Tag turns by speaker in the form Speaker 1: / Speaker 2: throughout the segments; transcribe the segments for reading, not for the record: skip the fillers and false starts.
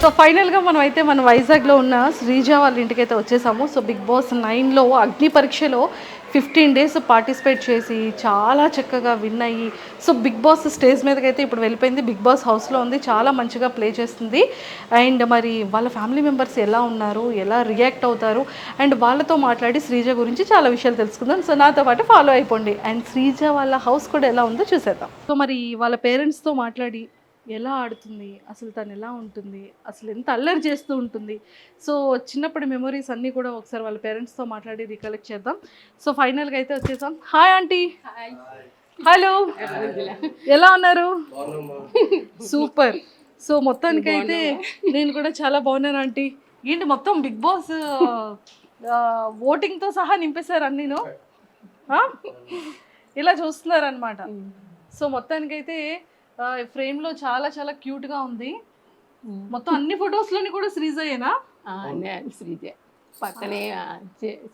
Speaker 1: So ఫైనల్గా మనం అయితే మన వైజాగ్లో ఉన్న శ్రీజ వాళ్ళ ఇంటికైతే వచ్చేసాము. సో బిగ్ బాస్ 9లో అగ్ని పరీక్షలో 15 డేస్ పార్టిసిపేట్ చేసి చాలా చక్కగా విన్ అయ్యి సో బిగ్ బాస్ స్టేజ్ మీదకి అయితే ఇప్పుడు వెళ్ళిపోయింది. బిగ్ బాస్ హౌస్లో ఉంది, చాలా మంచిగా ప్లే చేస్తుంది. అండ్ మరి వాళ్ళ ఫ్యామిలీ మెంబర్స్ ఎలా ఉన్నారు, ఎలా రియాక్ట్ అవుతారు, అండ్ వాళ్ళతో మాట్లాడి శ్రీజ గురించి చాలా విషయాలు తెలుసుకుందాం. సో నాతో పాటు ఫాలో అయిపోండి. అండ్ శ్రీజ వాళ్ళ హౌస్ కూడా ఎలా ఉందో చూసేద్దాం. సో మరి వాళ్ళ పేరెంట్స్తో మాట్లాడి ఎలా ఆడుతుంది, అసలు తను ఎలా ఉంటుంది, అసలు ఎంత అల్లరి చేస్తూ ఉంటుంది, సో చిన్నప్పటి మెమొరీస్ అన్నీ కూడా ఒకసారి వాళ్ళ పేరెంట్స్తో మాట్లాడి రికలెక్ట్ చేద్దాం. సో ఫైనల్గా అయితే వచ్చేసాం. Hi aunty. హలో, ఎలా ఉన్నారు? సూపర్. సో మొత్తానికైతే నేను కూడా చాలా బాగున్నాను ఆంటీ. ఏంటి మొత్తం బిగ్ బాస్ ఓటింగ్తో సహా నింపేశారు అన్నీను, ఇలా చూస్తున్నారనమాట. సో మొత్తానికైతే ఫ్రేమ్లో చాలా చాలా క్యూట్గా ఉంది. మొత్తం అన్ని ఫొటోస్లోని కూడా శ్రీజయేనా?
Speaker 2: శ్రీజ పక్కనే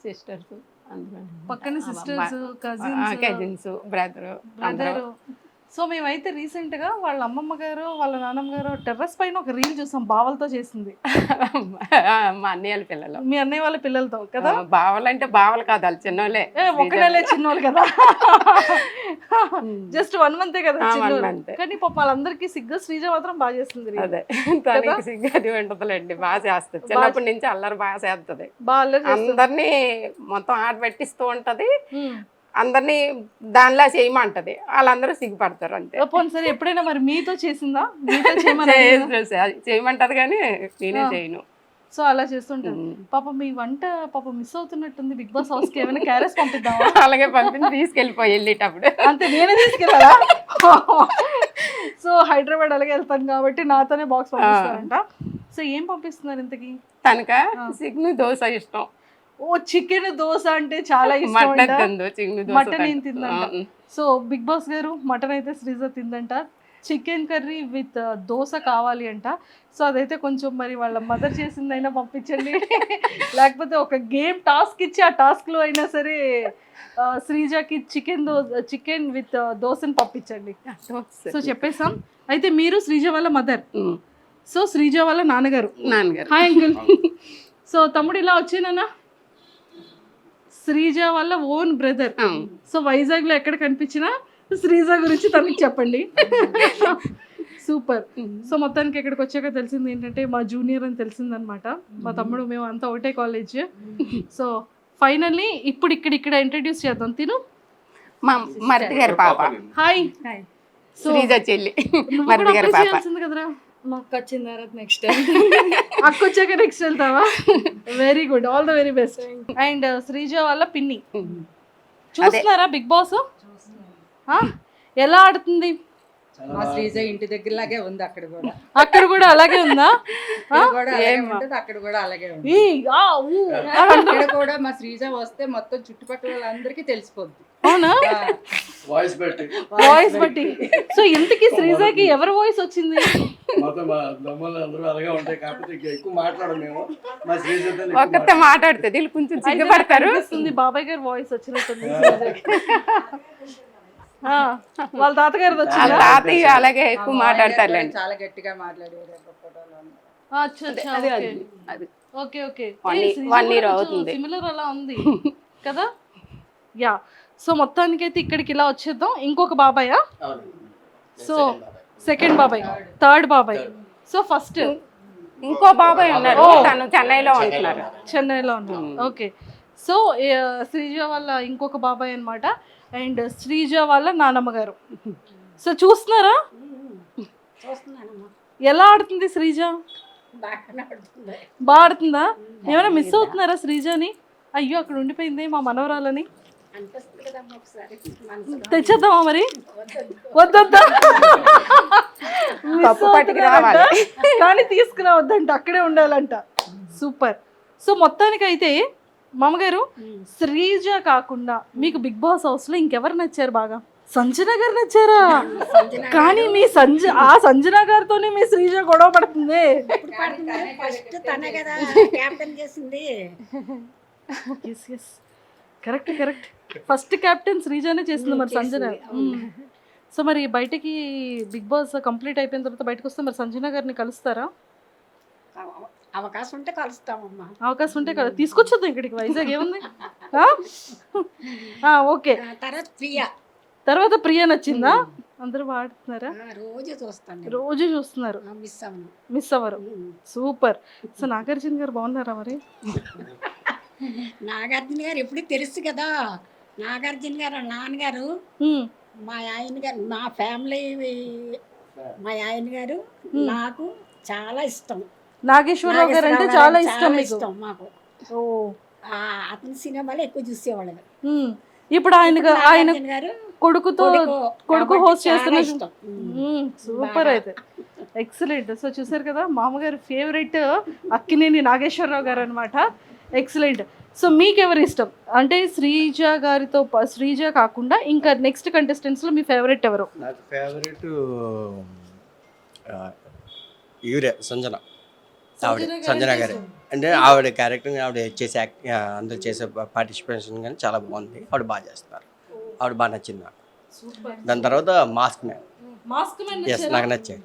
Speaker 2: సిస్టర్స్,
Speaker 1: పక్కన సిస్టర్స్,
Speaker 2: కజిన్స్, బ్రదర్.
Speaker 1: సో మేమైతే రీసెంట్గా వాళ్ళ అమ్మమ్మ గారు వాళ్ళ నాన్నమ్మ గారు టెర్రస్ పైన ఒక రీల్ చూసాం, బావలతో చేసింది.
Speaker 2: మా అన్నయ్య పిల్లలు,
Speaker 1: మీ అన్నయ్య వాళ్ళ పిల్లలతో కదా?
Speaker 2: బావలు అంటే బావలు కాదు, వాళ్ళు చిన్నోళ్ళే,
Speaker 1: ఒకళ్ళే చిన్నోళ్ళు కదా, జస్ట్ 1 month కదా కానీ పాప వాళ్ళందరికీ సిగ్గు. శ్రీజ మాత్రం బాగా చేస్తుంది.
Speaker 2: అదే తనకి సిగ్గు అది ఉంటుందిలేండి, బాగా చేస్తుంది. చిన్నప్పటి నుంచి అల్లరి బాగా చేస్తుంది, అందరినీ మొత్తం ఆట పెట్టిస్తూ ఉంటది, అందరినీ దానిలా చేయమంటది, వాళ్ళందరూ సిగ్గుపడతారు అంతే.
Speaker 1: సరే ఎప్పుడైనా మరి మీతో చేసిందా?
Speaker 2: చేయమంటది కానీ నేనే చేయను.
Speaker 1: సో అలా చేస్తుంటారు. పాప మీ వంట పాప మిస్ అవుతున్నట్టుంది బిగ్ బాస్ హౌస్ కి, ఏమైనా క్యారెస్ పంపిద్దామా?
Speaker 2: అలాగే పంపించి తీసుకెళ్ళిపోయి వెళ్ళేటప్పుడు
Speaker 1: అంతే, నేనే తీసుకెళ్ళాలా? సో హైదరాబాద్ అలాగే వెళ్తాను కాబట్టి నాతోనే బాక్స్ పంపిస్తారంట. సో ఏం పంపిస్తున్నారు ఇంతకి?
Speaker 2: తనక చికెన్ దోశ ఇష్టం.
Speaker 1: ఓ చికెన్ దోశ అంటే చాలా ఇష్టం, మటన్ ఏం తిందంట. సో బిగ్ బాస్ గారు మటన్ అయితే శ్రీజ తిందంట, చికెన్ కర్రీ విత్ దోశ కావాలి అంట. సో అదైతే కొంచెం మరి వాళ్ళ మదర్ చేసిందైనా పంపించండి, లేకపోతే ఒక గేమ్ టాస్క్ ఇచ్చి ఆ టాస్క్లో అయినా సరే శ్రీజకి చికెన్ విత్ దోశని పంపించండి. సో చెప్పేసాం. అయితే మీరు శ్రీజ వాళ్ళ మదర్, సో శ్రీజ వాళ్ళ నాన్నగారు. Hi uncle. సో తమ్ముడు ఇలా వచ్చేనా? శ్రీజ వాళ్ళ ఓన్ బ్రదర్. సో వైజాగ్లో ఎక్కడ కనిపించినా శ్రీజ గురించి తనకి చెప్పండి. సూపర్. సో మొత్తానికి ఇక్కడికి వచ్చాక తెలిసింది ఏంటంటే మా జూనియర్ అని తెలిసిందనమాట. మా తమ్ముడు మేము అంతా ఒకటే కాలేజ్. సో ఫైనల్లీ ఇప్పుడు ఇక్కడ ఇంట్రడ్యూస్ చేద్దాం. తిను
Speaker 2: మా మరిది గారి పాప.
Speaker 1: హాయ్.
Speaker 2: శ్రీజ చెల్లి, మరిది గారి పాప.
Speaker 1: కదరా,
Speaker 3: మాకు వచ్చిన తర్వాత నెక్స్ట్
Speaker 1: అక్క వచ్చాక నెక్స్ట్ వెళ్తావా? Very good, all the very best. And Sreeja వాళ్ళ పిన్ని. చూస్తున్నారా బిగ్ బాస్? ఎలా ఆడుతుంది?
Speaker 3: మా శ్రీజ ఇంటి దగ్గరలాగే ఉంది,
Speaker 1: అక్కడ కూడా అలాగే ఉందా?
Speaker 3: అక్కడ కూడా అలాగే ఉంది. ఇక్కడ కూడా మా శ్రీజ వస్తే మొత్తం చుట్టుపక్కల వాళ్ళందరికీ తెలిసిపోద్ది.
Speaker 1: అవునా? వాయిస్ బట్టి. సో ఇంతకీ శ్రీజకి ఎవరి వాయిస్ వచ్చింది?
Speaker 2: ఒక్కతే మాట్లాడుతుంది, కొంచెం సిగ్గుపడతారు.
Speaker 1: బాబాయ్ గారు వాయిస్ వచ్చినట్టుంది. వాళ్ళ తాతగారు వచ్చింది,
Speaker 2: తాతయ్య అలాగే ఎక్కువ మాట్లాడతారు,
Speaker 3: చాలా గట్టిగా మాట్లాడేవారు.
Speaker 1: ఓకే ఓకే,
Speaker 2: 1 year అవుతుంది,
Speaker 1: సిమిలర్ అలా ఉంది కదా. యా. సో మొత్తానికైతే ఇక్కడికి ఇలా వచ్చేద్దాం. ఇంకొక బాబాయా? సో సెకండ్ బాబాయ్, థర్డ్ బాబాయ్. సో ఫస్ట్
Speaker 2: ఇంకో బాబాయ్ ఉన్నారు, తను చెన్నైలో ఉంటున్నారు.
Speaker 1: చెన్నైలో ఉన్నారు. ఓకే. సో శ్రీజ వాళ్ళ ఇంకొక బాబాయ్ అనమాట. అండ్ శ్రీజ వాళ్ళ నానమ్మ గారు. సో చూస్తున్నారా ఎలా ఆడుతుంది శ్రీజ? బాగా ఆడుతుందా? ఏమైనా మిస్ అవుతున్నారా శ్రీజని? అయ్యో అక్కడ ఉండిపోయింది మా మనవరాలని, తెచ్చేద్దామా మరి? వద్దా, కానీ తీసుకురావద్దంట, అక్కడే ఉండాలంట. సూపర్. సో మొత్తానికైతే మామగారు శ్రీజ కాకుండా మీకు బిగ్ బాస్ హౌస్ లో ఇంకెవరు నచ్చారు బాగా? సంజన గారు నచ్చారా? కానీ మీ సంజన గారితోనే మీ శ్రీజ గొడవ పడుతుంది. కరెక్ట్, ఫస్ట్ కెప్టెన్ శ్రీజానే చేసింది మరి సంజన. సో మరి బయటకి బిగ్ బాస్ కంప్లీట్ అయిపోయిన తర్వాత బయటకు వస్తే మరి సంజన గారిని కలుస్తారా?
Speaker 4: అవకాశం ఉంటే కలుస్తామమ్మా.
Speaker 1: అవకాశం ఉంటే కదా తీసుకొచ్చేద్దాం ఇక్కడికి, వైజాగ్ ఏముంది. ఓకే,
Speaker 4: తర్వాత ప్రియా.
Speaker 1: తర్వాత ప్రియా నచ్చిందా? అందరూ పాడుతున్నారా?
Speaker 4: రోజు చూస్తాను,
Speaker 1: రోజు చూస్తున్నారు,
Speaker 4: మిస్ అవ్వను.
Speaker 1: మిస్ అవ్వరు. సూపర్. సో నాగార్జున గారు బాగున్నారా మరి?
Speaker 4: నాగార్జున గారు ఎప్పుడు తెలుసు కదా. నాగార్జున గారు నాన్నగారు, మా ఆయన గారు, మా ఫ్యామిలీ, మా ఆయన గారు నాకు చాలా ఇష్టం.
Speaker 1: నాగేశ్వరరావు గారు అంటే చాలా ఇష్టం మీకు?
Speaker 4: ఇష్టం మాకు. అతని సినిమాలు ఎక్కువ చూసేవాళ్ళు.
Speaker 1: ఇప్పుడు ఆయన
Speaker 4: గారు
Speaker 1: కొడుకు హోస్ట్ చేస్తున్న. సూపర్, అయితే ఎక్సలెంట్. సో చూసారు కదా, మామగారు ఫేవరెట్ అక్కినేని నాగేశ్వరరావు గారు అనమాట. ఎక్సలెంట్. సో మీకు ఎవరు ఇష్టం అంటే శ్రీజ గారితో, శ్రీజ కాకుండా ఇంకా నెక్స్ట్ కంటెస్టెంట్స్లో మీ ఫేవరెట్ ఎవరు?
Speaker 5: నాకు ఫేవరెట్ యూరియా సంజన, ఆవిడ సంజన గారు. అంటే ఆవిడ క్యారెక్టర్, ఆవిడ చేసే అందరూ చేసే పార్టిసిపేషన్ కానీ చాలా బాగుంది. ఆవిడ బాగా చేస్తున్నారు, ఆవిడ బాగా నచ్చింది నాకు. దాని తర్వాత మాస్క్ మ్యాన్, ఎస్ నాకు నచ్చాయి.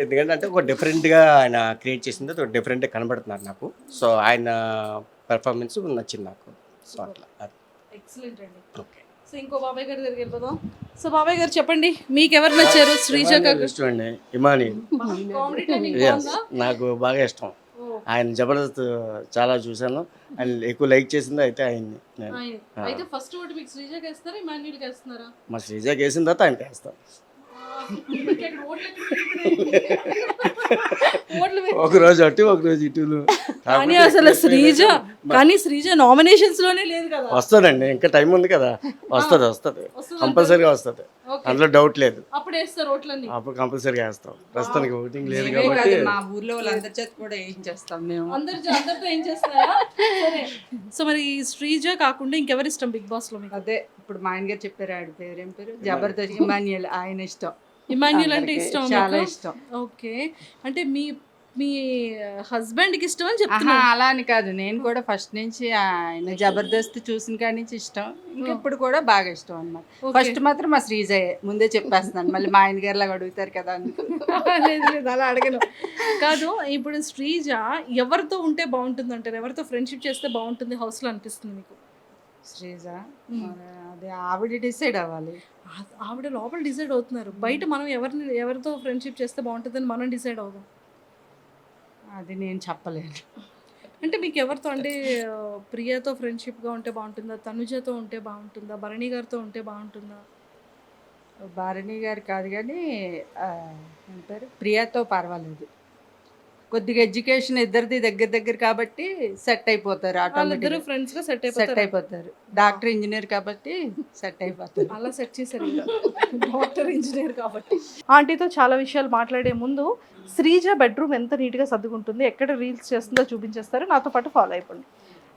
Speaker 5: ఎందుకంటే ఒక డిఫరెంట్గా ఆయన క్రియేట్ చేసింది, ఒక డిఫరెంట్గా కనబడుతున్నారు నాకు. సో ఆయన పెర్ఫార్మెన్స్ నచ్చింది నాకు. సో అట్లా
Speaker 1: ఎక్సలెంట్ అండి.
Speaker 5: ఓకే.
Speaker 1: సో ఇంకో బాబాయ్ గారి దగ్గరికి వెళ్ళిపోదాం. సో బాబాయ్ గారు చెప్పండి, మీకు ఎవరు నచ్చారు? శ్రీజ
Speaker 5: ఇష్టం అండి, ఇమాని. నాకు బాగా ఇష్టం. ఆయన జబర్దస్త్ చాలా చూసాను, ఆయన ఎక్కువ లైక్ చేసింది అయితే ఆయన్ని.
Speaker 1: అయితే ఫస్ట్ ఓటు మీకు శ్రీజకి వేస్తారా, ఇమాన్యుల్కి వేస్తున్నారా?
Speaker 5: మా శ్రీజకి వేసిన తర్వాత ఆయనకి వేస్తాం. ఒక రోజు అటు ఒక రోజు ఇటు.
Speaker 1: కానీ అసలు శ్రీజ నామినేషన్స్ లోనే లేదు కదా.
Speaker 5: వస్తుందండి, ఇంకా టైం ఉంది కదా. వస్తుంది కంపల్సరీగా వస్తుంది, అందులో డౌట్ లేదు.
Speaker 1: అప్పుడు వేస్తారు ఓట్లన్నీ,
Speaker 5: అప్పుడు కంపల్సరీగా వేస్తాం. ప్రస్తుతానికి ఓటింగ్ లేదు కాబట్టి
Speaker 3: మా ఊర్లో వాళ్ళందరి చేత కూడా ఏం చేస్తాం మేము,
Speaker 1: అందరితో ఏం చేస్తారా? సరే. సో మరి శ్రీజ కాకుండా ఇంకెవరు ఇష్టం బిగ్ బాస్ లో మీకు?
Speaker 3: అదే ఇప్పుడు మా ఆయన గారు చెప్పారు, ఆడి పేరు ఏం పేరు, జబర్దస్త్ ఇమాన్యుయల్. ఆయన ఇష్టం,
Speaker 1: ఇమాన్యుల్ అంటే ఇష్టం,
Speaker 3: చాలా ఇష్టం.
Speaker 1: ఓకే, అంటే మీ హస్బెండ్ కి ఇష్టం అని చెప్తున్నా?
Speaker 3: అలా అని కాదు, నేను కూడా ఫస్ట్ నుంచి ఆయన జబర్దస్త్ చూసిన కాడి నుంచి ఇష్టం, ఇంకెప్పుడు కూడా బాగా ఇష్టం అన్నమాట. ఫస్ట్ మాత్రం మా శ్రీజయే, ముందే చెప్పేస్తున్నాను, మళ్ళీ మా ఆయన గారు లాగా అడుగుతారు కదా అందుకు.
Speaker 1: లేదు అలా అడగను. కాదు, ఇప్పుడు శ్రీజ ఎవరితో ఉంటే బాగుంటుంది అంటారు? ఎవరితో ఫ్రెండ్షిప్ చేస్తే బాగుంటుంది హౌస్లో అనిపిస్తుంది మీకు?
Speaker 3: శ్రీజ అదే ఆవిడ డిసైడ్ అవ్వాలి.
Speaker 1: ఆవిడ లోపల డిసైడ్ అవుతున్నారు, బయట మనం ఎవరితో ఫ్రెండ్షిప్ చేస్తే బాగుంటుందని మనం డిసైడ్ అవుదాం.
Speaker 3: అది నేను చెప్పలేను.
Speaker 1: అంటే మీకు ఎవరితో, అంటే ప్రియతో ఫ్రెండ్షిప్గా ఉంటే బాగుంటుందా, తనుజతో ఉంటే బాగుంటుందా, భరణి గారితో ఉంటే బాగుంటుందా?
Speaker 3: భరణి గారు కాదు కానీ ఏం పేరు, ప్రియాతో పర్వాలేదు. కొద్దిగా ఎడ్యుకేషన్ ఇద్దరిది దగ్గర కాబట్టి సెట్ అయిపోతారు, ఆటోమేటిక్గా
Speaker 1: ఫ్రెండ్స్గా సెట్
Speaker 3: అయిపోతారు. డాక్టర్ ఇంజనీర్ కాబట్టి సెట్ అయిపోతారు.
Speaker 1: అలా సెట్ చేశారు, డాక్టర్ ఇంజనీర్ కాబట్టి. ఆంటీతో చాలా విషయాలు మాట్లాడే ముందు శ్రీజ బెడ్రూమ్ ఎంత నీట్గా సర్దుకుంటుంది, ఎక్కడ రీల్స్ చేస్తుందో చూపించేస్తారు, నాతో పాటు ఫాలో అయిపోండి.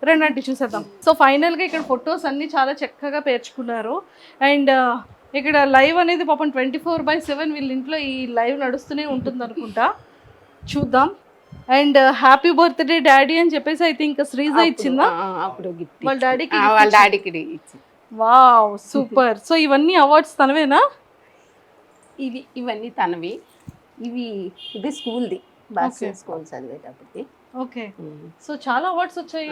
Speaker 1: రెండంటి చూసేద్దాం. సో ఫైనల్గా ఇక్కడ ఫొటోస్ అన్నీ చాలా చక్కగా పేర్చుకున్నారు. అండ్ ఇక్కడ లైవ్ అనేది పాపం 24/7 వీళ్ళ ఇంట్లో ఈ లైవ్ నడుస్తూనే ఉంటుంది అనుకుంటా, చూద్దాం. అండ్ హ్యాపీ బర్త్డే డాడీ అని చెప్పేసి అయితే ఇంకా శ్రీజ ఇచ్చిందా
Speaker 2: అప్పుడు
Speaker 1: వాళ్ళ డాడీకి?
Speaker 2: వాళ్ళ డాడీకి ఇచ్చి.
Speaker 1: Wow, super. సో ఇవన్నీ అవార్డ్స్ తనవేనా?
Speaker 2: ఇవన్నీ తనవి. ఇది స్కూల్ది, బాస్కెట్ స్కూల్ చదివేటప్పటికి.
Speaker 1: ఓకే. సో చాలా అవార్డ్స్ వచ్చాయి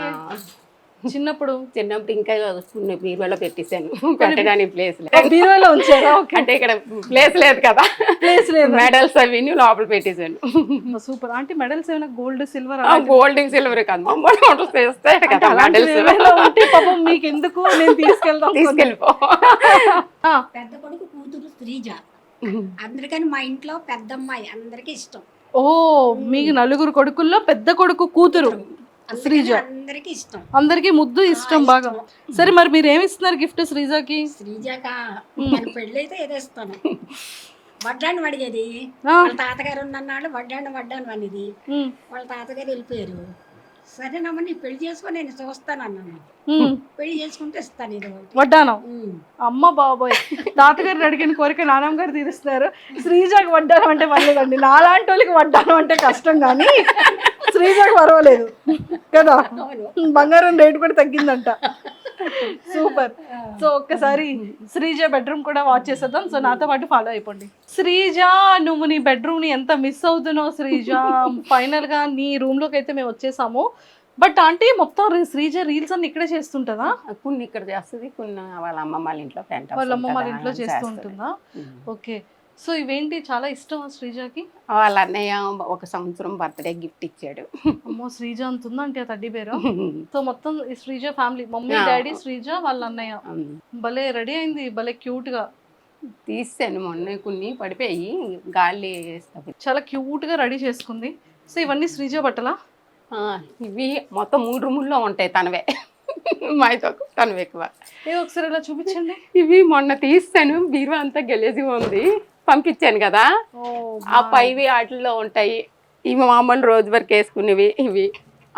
Speaker 1: చిన్నప్పుడు
Speaker 2: ఇంకా బీరువాలో పెట్టేశాను, పెట్టడానికి ప్లేస్
Speaker 1: బీరువాలో ఉంచారా?
Speaker 2: అంటే ఇక్కడ ప్లేస్ లేదు కదా,
Speaker 1: ప్లేస్ లేదు,
Speaker 2: మెడల్స్ అవి లోపల పెట్టేశాను.
Speaker 1: సూపర్. అంటే మెడల్స్ ఏమైనా గోల్డ్ సిల్వర్?
Speaker 2: గోల్డ్ సిల్వర్ కాదు,
Speaker 1: పాపం మీకు ఎందుకు, నేను తీసుకెళ్ళిపో.
Speaker 4: పెద్ద కొడుకు కూతురు శ్రీజ, అందరికని మా ఇంట్లో పెద్దమ్మాయి, అందరికి ఇష్టం.
Speaker 1: ఓ, మీకు నలుగురు కొడుకుల్లో పెద్ద కొడుకు కూతురు శ్రీజ,
Speaker 4: అందరికి ఇష్టం,
Speaker 1: అందరికి ముద్దు ఇష్టం బాగా. సరే మరి మీరు ఏమి ఇస్తున్నారు గిఫ్ట్ శ్రీజకి?
Speaker 4: శ్రీజకా పెళ్ళి అయితే ఏదేస్తాను, వడ్డాను అడిగేది. వాళ్ళ తాతగారు ఉన్నన్నాళ్ళు వడ్డాను అనేది, వాళ్ళ తాతగారు వెళ్ళిపోయారు. సరేనమ్మా నీ పెళ్లి చేసుకొని నేను చూస్తాను అన్నాను. పెళ్లి చేసుకుంటే ఇస్తాను ఇది
Speaker 1: వడ్డానం. అమ్మ బాబోయ్, తాతగారు అడిగిన కోరిక నాన్నమ్మ గారు తీరుస్తున్నారు. శ్రీజకి వడ్డానం అంటే పర్లేదండి, నాలాంటి వాళ్ళకి వడ్డానం అంటే కష్టం, కానీ శ్రీజకి పర్వాలేదు కదా, బంగారం రేటు కూడా తగ్గిందంట. సూపర్. సో ఒక్కసారి శ్రీజ బెడ్రూమ్ కూడా వాచ్ చేసేద్దాం. సో నాతో పాటు ఫాలో అయిపోండి. శ్రీజ, నువ్వు నీ బెడ్రూమ్ ని ఎంత మిస్ అవుతున్నావు శ్రీజ. ఫైనల్ గా నీ రూమ్ లోకి అయితే మేము వచ్చేసాము. బట్ ఆంటీ మొత్తం శ్రీజ రీల్స్ అన్ని ఇక్కడే చేస్తుంటదా?
Speaker 2: కొన్ని ఇక్కడ చేస్తుంది, కొన్ని వాళ్ళ అమ్మమ్మ వాళ్ళ ఇంట్లో
Speaker 1: వాళ్ళ అమ్మ వాళ్ళ ఇంట్లో చేస్తూ ఉంటుందా? ఓకే. సో ఇవేంటి చాలా ఇష్టం శ్రీజకి?
Speaker 2: వాళ్ళ అన్నయ్య 1 సంవత్సరం బర్త్డే గిఫ్ట్ ఇచ్చాడు.
Speaker 1: అమ్మో శ్రీజ అంటుందా అంటే ఆ తడ్డీ పేరు. సో మొత్తం ఈ Sreeja family, mummy daddy Sreeja వాళ్ళ అన్నయ్య. భలే రెడీ అయింది, భలే క్యూట్ గా
Speaker 2: తీసాను మొన్న, కొన్ని పడిపోయి గాలి
Speaker 1: చాలా క్యూట్ గా రెడీ చేసుకుంది. సో ఇవన్నీ శ్రీజ బట్టలా?
Speaker 2: ఇవి మొత్తం 3 రూముల్లో ఉంటాయి తనవే. మాతో తనవే ఎక్కువ.
Speaker 1: ఒకసారి ఇలా చూపించండి.
Speaker 2: ఇవి మొన్న తీస్తాను, బీరువా అంతా గెలేజిగా ఉంది, పంపించాను కదా. ఆ పైవి వాటిల్లో ఉంటాయి. ఇవి మామూలు రోజు వరకు వేసుకునేవి ఇవి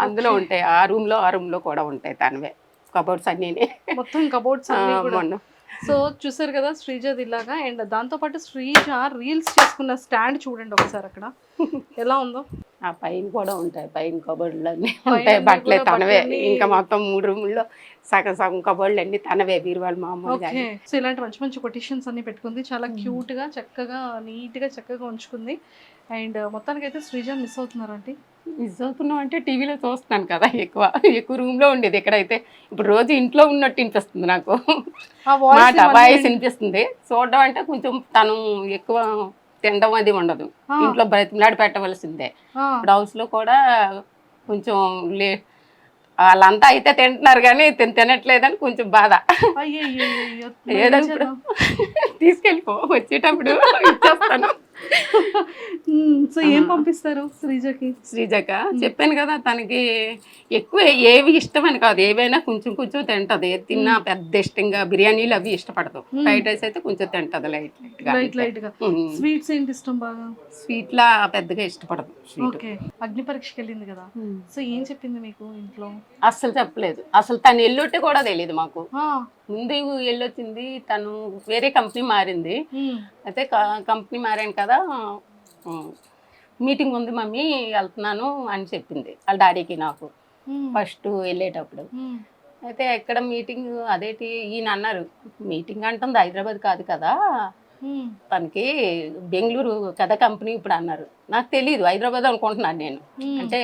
Speaker 2: అందులో ఉంటాయి. ఆ రూమ్ లో కూడా ఉంటాయి తనవే కబోర్డ్స్ అన్నీ.
Speaker 1: మొత్తం కబోర్డ్స్ మొన్న. సో చూసారు కదా శ్రీజది ఇలాగా. అండ్ దాంతోపాటు శ్రీజ రీల్స్ చేసుకున్న స్టాండ్ చూడండి ఒకసారి అక్కడ ఎలా ఉందో.
Speaker 2: ఆ పైన కూడా ఉంటాయి, పైన కబోర్డులు అన్నీ ఉంటాయి, బట్టలే తనవే. ఇంకా మొత్తం 3 రూముల్లో సగం కబోర్డులు అన్ని తనవే, బీరువాళ్ళు మామూలుగా.
Speaker 1: సో ఇలాంటి మంచి మంచి కొటేషన్స్ అన్ని పెట్టుకుంది, చాలా క్యూట్ గా చక్కగా నీట్ గా చక్కగా ఉంచుకుంది. అండ్ మొత్తానికి అయితే శ్రీజ మిస్ అవుతున్నారంటే?
Speaker 2: మిస్ అవుతున్నాం అంటే టీవీలో చూస్తున్నాను కదా, ఎక్కువ రూమ్లో ఉండేది. ఎక్కడైతే ఇప్పుడు రోజు ఇంట్లో ఉన్నట్టు వినిపిస్తుంది నాకు, వాయిస్ వినిపిస్తుంది. చూడడం అంటే కొంచెం తను ఎక్కువ తినడం అది ఉండదు, ఇంట్లో బ్రతిమలాడి పెట్టవలసిందే. ఇప్పుడు హౌస్లో కూడా కొంచెం వాళ్ళంతా అయితే తింటున్నారు కానీ తినట్లేదని కొంచెం బాధ. ఏదో ఇప్పుడు తీసుకెళ్ళిపో, వచ్చేటప్పుడు ఇచ్చేస్తాను.
Speaker 1: సో ఏం పంపిస్తారు శ్రీజక?
Speaker 2: చెప్పాను కదా, తనకి ఎక్కువ ఏవి ఇష్టమని కాదు, ఏవైనా కొంచెం తింటది. తిన్నా పెద్ద ఇష్టంగా బిర్యానీలు అవి ఇష్టపడదు. ఫ్రైడ్ రైస్ అయితే కొంచెం తింటది లైట్ గా.
Speaker 1: స్వీట్స్ ఏంటి ఇష్టం బాగా?
Speaker 2: స్వీట్ లా పెద్దగా ఇష్టపడదు.
Speaker 1: అగ్ని పరీక్షకి వెళ్ళింది కదా, సో ఏం చెప్పింది మీకు ఇంట్లో?
Speaker 2: అస్సలు చెప్పలేదు. అసలు తను ఎల్లొట్టే కూడా తెలియదు మాకు. ముందు వెళ్ళొచ్చింది, తను వేరే కంపెనీ మారింది. అయితే కంపెనీ మారాను కదా, మీటింగ్ ఉంది మమ్మీ వెళ్తున్నాను అని చెప్పింది వాళ్ళ డాడీకి నాకు ఫస్ట్ వెళ్ళేటప్పుడు. అయితే ఎక్కడ మీటింగ్, అదేంటి ఈయన అన్నారు, మీటింగ్ అంటుంది హైదరాబాద్ కాదు కదా, తనకి బెంగళూరు కదా కంపెనీ ఇప్పుడు అన్నారు. నాకు తెలియదు, హైదరాబాద్ అనుకుంటున్నాను నేను. అంటే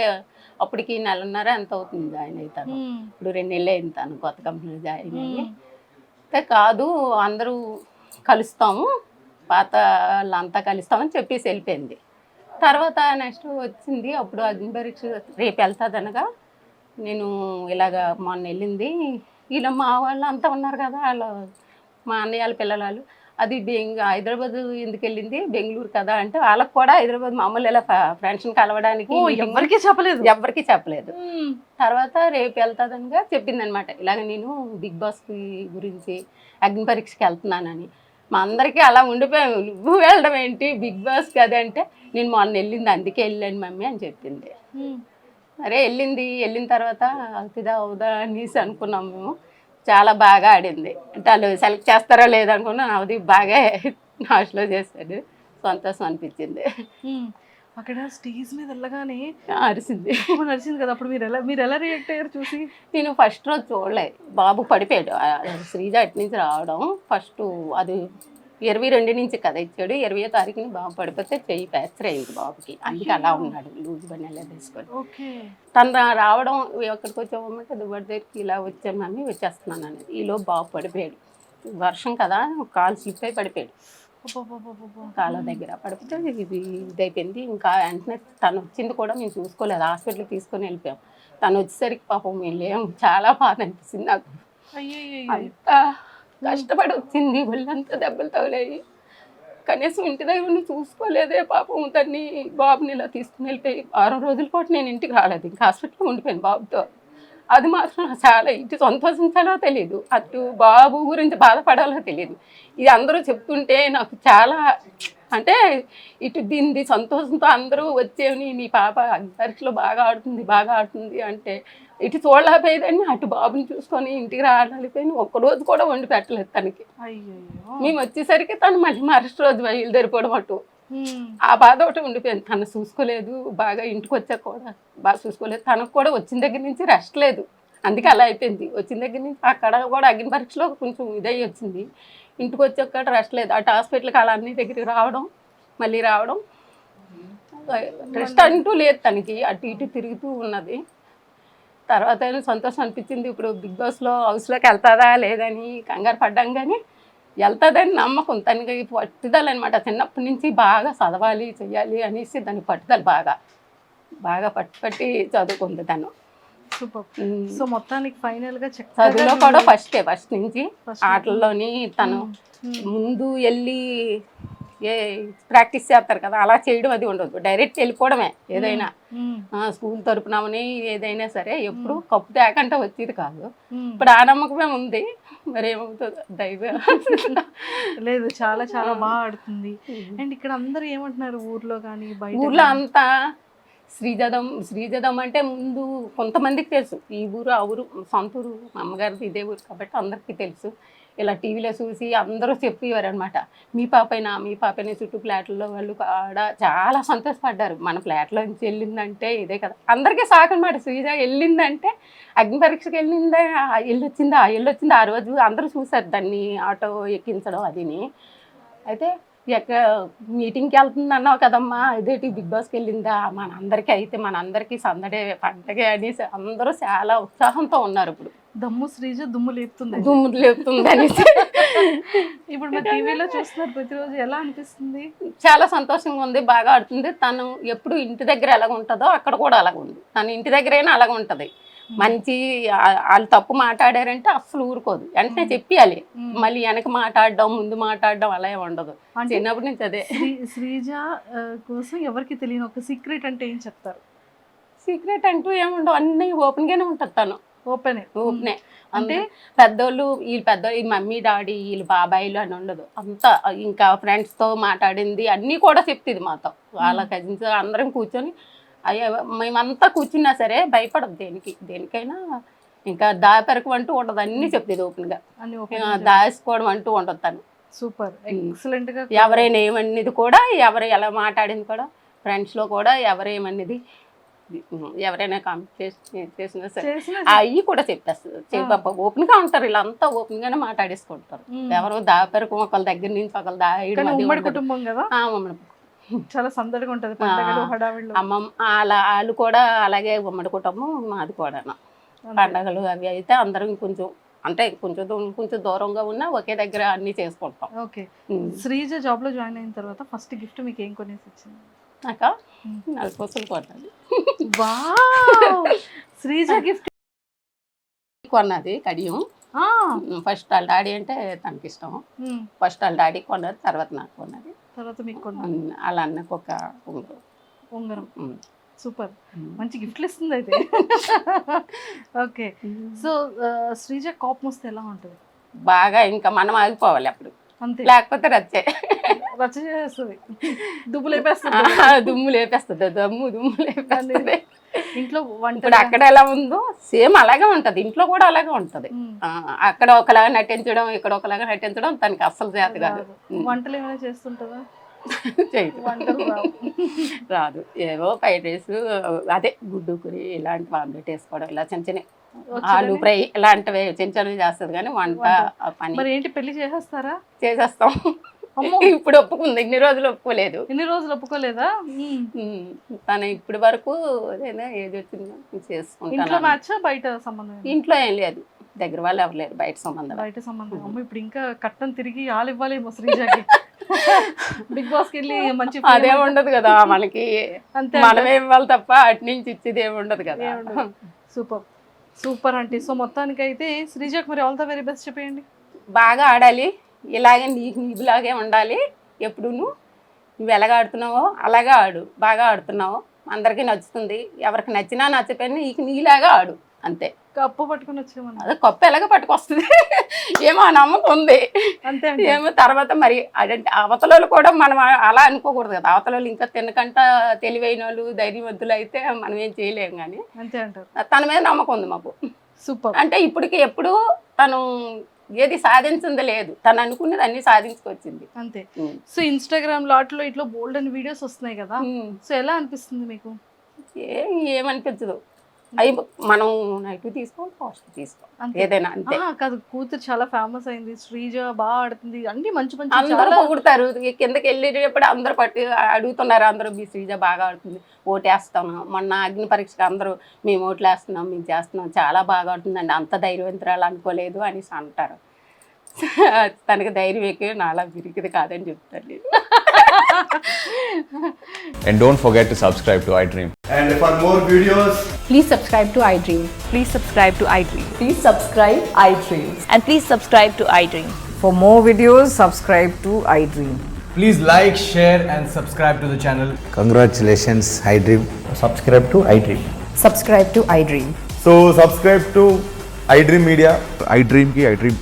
Speaker 2: అప్పటికి 1.5 ఎంత అవుతుంది జాయిన్ అవుతాను, ఇప్పుడు 2 నెలలు అయింది తను కొత్త కంపెనీలో జాయిన్ అయ్యి. అయితే కాదు అందరూ కలుస్తాము, పాత వాళ్ళంతా కలుస్తామని చెప్పేసి వెళ్ళిపోయింది. తర్వాత నెక్స్ట్ వచ్చింది, అప్పుడు అగ్ని పరీక్ష రేపు వెళ్తుంది అనగా, నేను ఇలాగ మొన్న వెళ్ళింది, ఇలా మా వాళ్ళు అంతా ఉన్నారు కదా, వాళ్ళు మా అన్నయ్య వాళ్ళ పిల్లలు, అది హైదరాబాద్ ఎందుకు వెళ్ళింది, బెంగళూరు కదా అంటే, వాళ్ళకి కూడా హైదరాబాద్ మామూలు ఇలా ఫ్రెండ్స్ని కలవడానికి ఎవరికి చెప్పలేదు. తర్వాత రేపు వెళ్తాదనిగా చెప్పింది అనమాట. ఇలాగ నేను బిగ్ బాస్ గురించి అగ్ని పరీక్షకి వెళ్తున్నానని. మా అందరికీ అలా ఉండిపోయాము, నువ్వు వెళ్ళడం ఏంటి బిగ్ బాస్ కదా అంటే, నేను మొన్న వెళ్ళింది అందుకే వెళ్ళాను మమ్మీ అని చెప్పింది. అరే వెళ్ళిన తర్వాత అవుతుందా అవుదా అనేసి అనుకున్నాం మేము. చాలా బాగా ఆడింది. అంటే వాళ్ళు సెలెక్ట్ చేస్తారో లేదనుకున్నా, అది బాగా లాస్ట్లో చేశాడు, సంతోషం అనిపించింది.
Speaker 1: అక్కడ స్టేజ్ మీద వెళ్ళగానే
Speaker 2: అరిసింది
Speaker 1: కదా, అప్పుడు మీరు ఎలా రియాక్ట్ అయ్యారు చూసి?
Speaker 2: నేను ఫస్ట్ రోజు చూడలేదు, బాబు పడిపోయాడు. శ్రీజ అటు నుంచి రావడం ఫస్ట్, అది 22 నుంచి కదా ఇచ్చాడు, 20వ తారీఖుని బాబు పడిపోతే చెయ్యి ఫ్రాక్చర్ అయింది బాబుకి, అందుకే అలా ఉన్నాడు లూజ్ బండి అలా తీసుకొని. తను రావడం ఎక్కడికి వచ్చామంటే దువ్వడి దగ్గరికి ఇలా వచ్చాను మమ్మీ వచ్చేస్తున్నాను అనేది, ఈలో బాబు పడిపోయాడు. వర్షం కదా, కాలు స్లిప్ అయి పడిపోయాడు కాళ్ళ దగ్గర. పడిపోతే ఇదైపోయింది. ఇంకా వెంటనే తను వచ్చింది కూడా మేము చూసుకోలేదు, హాస్పిటల్కి తీసుకొని వెళ్ళిపోయాం. తను వచ్చేసరికి పాపం మేము లేము, చాలా బాధ అనిపిస్తుంది నాకు. అంతా కష్టపడి వచ్చింది, ఒళ్ళంతా దెబ్బలు తగిలాయి, కనీసం ఇంటి దగ్గర చూసుకోలేదే పాపం. తన్ని బాబుని ఇలా తీసుకుని వెళ్ళిపోయి 6 రోజుల పాటు నేను ఇంటికి రాలేదు, ఇంకా హాస్పిటల్లో ఉండిపోయాను బాబుతో. అది మాత్రం చాలా ఇటు సంతోషించాలో తెలియదు, అటు బాబు గురించి బాధపడాలో తెలియదు. ఇది అందరూ చెప్తుంటే నాకు చాలా, అంటే ఇటు దీన్ని సంతోషంతో అందరూ వచ్చేవి, మీ పాప పరీక్షలో బాగా ఆడుతుంది అంటే, ఇటు చూడలేకపోయేదాన్ని, అటు బాబుని చూసుకొని ఇంటికి రాలేకపోయింది. ఒక్కరోజు కూడా వండి పెట్టలేదు తనకి. మేము వచ్చేసరికి తను మళ్ళీ మరుసటి రోజు బయలుదేరిపోవడం అటు. ఆ బాధ ఒకటి ఉండిపోయింది, తను చూసుకోలేదు బాగా. ఇంటికి వచ్చాక కూడా బాగా చూసుకోలేదు, తనకు కూడా వచ్చిన దగ్గర నుంచి రెస్ట్ లేదు. అందుకే అలా అయిపోయింది. వచ్చిన దగ్గర నుంచి అక్కడ కూడా అగ్ని పరీక్షలో కొంచెం ఇదై వచ్చింది. ఇంటికి వచ్చి ఒక్కడ రెస్ట్ లేదు. అటు హాస్పిటల్కి అలా అన్ని దగ్గరికి రావడం మళ్ళీ రావడం, రెస్ట్ అంటూ లేదు తనకి. అటు ఇటు తిరుగుతూ ఉన్నది. తర్వాత సంతోషం అనిపించింది. ఇప్పుడు బిగ్ బాస్లో హౌస్లోకి వెళ్తుందా లేదని కంగారు పడ్డాం, కానీ వెళ్తుందని నమ్మకం. తనకి పట్టుదల అనమాట. చిన్నప్పటి నుంచి బాగా చదవాలి చెయ్యాలి అనేసి దాని పట్టుదల బాగా పట్టి చదువుకుంది తను.
Speaker 1: సూపర్. సో మొత్తానికి ఫైనల్ గా
Speaker 2: చదువులో కూడా ఫస్ట్ నుంచి ఆటల్లోని తను ముందు వెళ్ళి ప్రాక్టీస్ చేస్తారు కదా, అలా చేయడం అది ఉండదు. డైరెక్ట్ వెళ్ళిపోవడమే. ఏదైనా స్కూల్ తరపునమని ఏదైనా సరే ఎప్పుడు కప్పు తేకంటే వచ్చేది కాదు. ఇప్పుడు ఆ నమ్మకమే ఉంది. మరి ఏమవుతుందో దైవం.
Speaker 1: లేదు, చాలా చాలా బాగా ఆడుతుంది. అండ్ ఇక్కడ అందరూ ఏమంటున్నారు ఊర్లో కానీ బయట?
Speaker 2: ఊర్లో అంతా శ్రీజదం అంటే ముందు కొంతమందికి తెలుసు. ఈ ఊరు ఆ ఊరు సొంత ఊరు, అమ్మగారిది ఇదే ఊరు కాబట్టి అందరికీ తెలుసు. ఇలా టీవీలో చూసి అందరూ చెప్పేవారు అనమాట, మీ పాపైనా చుట్టూ ఫ్లాట్లలో వాళ్ళు కూడా చాలా సంతోషపడ్డారు. మన ఫ్లాట్లో నుంచి వెళ్ళిందంటే ఇదే కదా అందరికీ సాకు అనమాట. శ్రీజ వెళ్ళిందంటే అగ్ని పరీక్షకి వెళ్ళొచ్చిందా ఆ రోజు అందరూ చూసారు దాన్ని ఆటో ఎక్కించడం అదిని. అయితే ఎక్కడ మీటింగ్కి వెళ్తుంది అన్నావు కదమ్మా, ఇదేంటి బిగ్ బాస్కి వెళ్ళిందా, మనందరికీ సందడే పండగే అనేసి అందరూ చాలా ఉత్సాహంతో ఉన్నారు. ఇప్పుడు
Speaker 1: దమ్ము శ్రీజ దుమ్ము లేపుతుంది
Speaker 2: అనేసి
Speaker 1: ఇప్పుడు మన టీవీలో చూస్తున్నారు ప్రతిరోజు. ఎలా అనిపిస్తుంది?
Speaker 2: చాలా సంతోషంగా ఉంది. బాగా ఆడుతుంది. తను ఎప్పుడు ఇంటి దగ్గర ఎలాగ ఉంటుందో అక్కడ కూడా అలాగ ఉంది. తను ఇంటి దగ్గరైనా అలాగ ఉంటుంది. మంచి వాళ్ళు తప్పు మాట్లాడారంటే అస్సలు ఊరుకోదు, వెంటనే చెప్పాలి. మళ్ళీ వెనక మాట్లాడడం ముందు మాట్లాడడం అలా ఉండదు. చిన్నప్పటి నుంచి అదే.
Speaker 1: శ్రీజ కోసం ఎవరికి తెలియని ఒక సీక్రెట్ అంటే ఏం చెప్తారు?
Speaker 2: సీక్రెట్ అంటూ ఏముండవు, అన్నీ ఓపెన్గానే ఉంటుంది. తను ఓపెనే అంటే పెద్దోళ్ళు ఈ మమ్మీ డాడీ వీళ్ళు బాబాయిలు అని ఉండదు. అంతా ఇంకా ఫ్రెండ్స్తో మాట్లాడింది అన్నీ కూడా చెప్తుంది మాతో. వాళ్ళ కజిన్స్ అందరం కూర్చొని అయ్యో మేమంతా కూర్చున్నా సరే భయపడదు దేనికైనా. ఇంకా దాపెరకు అంటూ ఉండదు, అన్నీ చెప్తుంది ఓపెన్గా. దాచుకోవడం అంటూ ఉండదు తను.
Speaker 1: సూపర్, ఎక్సలెంట్ గా.
Speaker 2: ఎవరైనా ఏమన్నది కూడా, ఎవరు ఎలా మాట్లాడింది కూడా, ఫ్రెండ్స్లో కూడా ఎవరేమన్నది ఎవరైనా కాంపిటీషన్ చేసినా సరే అవి కూడా చెప్పేస్తుంది. ఓపెన్గా ఉంటారు వీళ్ళంతా, ఓపెన్గానే మాట్లాడేసుకుంటారు. ఎవరో దాపెరకు ఒకళ్ళ దగ్గర నుంచి ఒకళ్ళ
Speaker 1: ఉమ్మడి కుటుంబం కదా, చాలా సందడిగా ఉంటుంది.
Speaker 2: అమ్మమ్మ వాళ్ళు కూడా అలాగే ఉమ్మడి కుటుంబం మాది కూడా. పండగలు అవి అయితే అందరం కొంచెం దూరంగా ఉన్నా ఒకే దగ్గర అన్ని చేసుకుంటాం.
Speaker 1: ఓకే. శ్రీజ జాబ్ లో జాయిన్ అయిన తర్వాత ఫస్ట్ గిఫ్ట్ మీకు ఏం కొనేసి వచ్చింది?
Speaker 2: నాకా నలుపూసలు కొన్నది.
Speaker 1: శ్రీజ గిఫ్ట్
Speaker 2: కొన్నది కడియం. ఫస్ట్ వాళ్ళ డాడీ అంటే తనకి ఇష్టం. ఫస్ట్ వాళ్ళ డాడీ కొన్నది, తర్వాత నాకు కొన్నది,
Speaker 1: తర్వాత మీకు
Speaker 2: అలా అన్నకు ఒక
Speaker 1: ఉంగరం. సూపర్, మంచి గిఫ్ట్లు ఇస్తుంది అయితే. ఓకే. సో శ్రీజ కోపం వస్తే ఎలా ఉంటుంది?
Speaker 2: బాగా ఇంకా మనం ఆగిపోవాలి అప్పుడు,
Speaker 1: అంతే.
Speaker 2: లేకపోతే రచ్చ
Speaker 1: చేస్తుంది, దుమ్ము లేపేస్తుంది.
Speaker 2: దుమ్ము లేపేస్తుంది.
Speaker 1: ఇంట్లో
Speaker 2: ఇప్పుడు అక్కడ ఎలా ఉందో సేమ్ అలాగే ఉంటది, ఇంట్లో కూడా అలాగే ఉంటది. అక్కడ ఒకలాగా నటించడం, ఇక్కడ ఒకలాగా నటించడం తనకి అస్సలు చేత కాదు.
Speaker 1: వంటలు ఏమైనా చేస్తుంటుందా?
Speaker 2: రాదు. ఏవో ఫ్రైడ్ రైస్, అదే గుడ్డు కూరి ఇలాంటి ఆమ్లెట్ వేసుకోవడం, ఇలా చిన్న చిన్న ఆలు ఫ్రై ఇలాంటివి చిన్న చిన్నవి చేస్తుంది. కానీ వంట పని.
Speaker 1: మరి ఏంటి, పెళ్లి చేసేస్తారా?
Speaker 2: చేసేస్తాం. ఇప్పుడు ఒప్పుకుంది, ఇన్ని రోజులు ఒప్పుకోలేదు.
Speaker 1: ఇన్ని రోజులు ఒప్పుకోలేదా?
Speaker 2: తను ఇప్పటి వరకు ఏజ్ వచ్చిందో చేసుకుంటాను.
Speaker 1: బయట సంబంధం?
Speaker 2: ఇంట్లో ఏం లేదు, దగ్గర వాళ్ళు ఎవరు లేరు, బయట సంబంధం.
Speaker 1: అమ్మ ఇప్పుడు ఇంకా కట్టం తిరిగి ఆలు ఇవ్వాలేమో శ్రీజకి. బిగ్ బాస్కి వెళ్ళి మంచి
Speaker 2: అదే ఉండదు కదా మనకి, మనమే ఇవ్వాలి తప్ప అటు నుంచి ఇచ్చేది ఏమి ఉండదు కదా.
Speaker 1: సూపర్ అంటే. సో మొత్తానికి అయితే శ్రీజకి మరి ఆల్ ద వెరీ బెస్ట్ చెప్పేయండి.
Speaker 2: బాగా ఆడాలి, ఇలాగే నీకులాగే ఉండాలి. ఎప్పుడు నువ్వు ఎలాగ ఆడుతున్నావో అలాగే ఆడు. బాగా ఆడుతున్నావు, అందరికీ నచ్చుతుంది. ఎవరికి నచ్చినా నచ్చపోయినా నీలాగా ఆడు, అంతే.
Speaker 1: కప్పు పట్టుకుని వచ్చేమన్నా,
Speaker 2: అదే కప్పు ఎలాగ పట్టుకొస్తుంది ఏమో నమ్మకం ఉంది.
Speaker 1: అంతే.
Speaker 2: ఏమో తర్వాత మరి అదంటే అవతల కూడా మనం అలా అనుకోకూడదు కదా. అవతల ఇంకా తినకంట తెలివైన వాళ్ళు ధైర్యవంతులు అయితే మనం ఏం చేయలేము. కానీ
Speaker 1: అంతే అంటారు.
Speaker 2: తన మీద నమ్మకం ఉంది మాకు.
Speaker 1: సూపర్.
Speaker 2: అంటే ఇప్పటికి ఎప్పుడు తను ఏది సాధించింది లేదు, తను అనుకున్నది అన్ని సాధించుకొచ్చింది,
Speaker 1: అంతే. సో ఇన్స్టాగ్రామ్ లాట్లో ఇట్లా బోల్డ్ అని వీడియోస్ వస్తున్నాయి కదా, సో ఎలా అనిపిస్తుంది మీకు?
Speaker 2: ఏమనిపించదు. అవి మనం నైట్ తీసుకోవాలి, ఫాస్ట్ తీసుకోవాలి, ఏదైనా అంతే.
Speaker 1: కాదు, కూతురు చాలా ఫేమస్ అయింది, శ్రీజ బాగా ఆడుతుంది, అన్ని మంచి మంచి
Speaker 2: అందరూ పొగుడతారు. కిందకి వెళ్ళేటప్పుడు అందరూ అడుగుతున్నారు, అందరూ మీ శ్రీజ బాగా ఆడుతుంది, ఓటేస్తాను. మొన్న అగ్ని పరీక్షకు అందరూ మేము ఓట్లు వేస్తున్నాం, మేము చేస్తున్నాం, చాలా బాగా ఆడుతుందండి, అంత ధైర్యవంతురాలు అనుకోలేదు అనేసి అంటారు. తనకి ధైర్యం ఎక్కువ, నాలా విరిగిది కాదని చెప్తాను నేను.
Speaker 6: And don't forget to subscribe to iDream.
Speaker 7: And for more videos,
Speaker 8: Please subscribe to iDream.
Speaker 9: Please subscribe to iDream.
Speaker 8: Please subscribe iDream.
Speaker 9: And please subscribe to iDream.
Speaker 8: For more videos, subscribe to iDream.
Speaker 7: please like, share and subscribe to the channel.
Speaker 10: Congratulations, iDream. Subscribe to iDream.
Speaker 8: Subscribe to iDream.
Speaker 7: So subscribe to iDream Media.
Speaker 11: iDream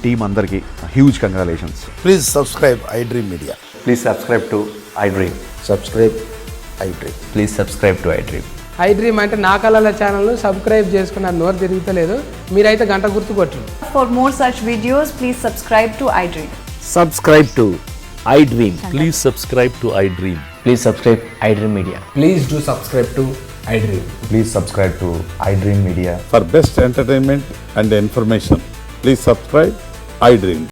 Speaker 11: team అందరికి huge congratulations.
Speaker 10: Please subscribe iDream Media.
Speaker 6: Please subscribe to iDream.
Speaker 10: Subscribe iDream.
Speaker 6: Please subscribe to iDream.
Speaker 12: iDream అంటే నా కళల ఛానల్ను subscribe చేసుకున్న నోరు తిరుగుతలేదు, మీరైతే గంట గుర్తు కొట్టండి.
Speaker 8: For more such videos, please subscribe to iDream.
Speaker 10: Subscribe to iDream.
Speaker 11: Please subscribe to iDream.
Speaker 6: Please subscribe iDream Media.
Speaker 12: Please do subscribe to iDream.
Speaker 6: Please subscribe to iDream Media.
Speaker 11: For best entertainment and information, please subscribe iDream.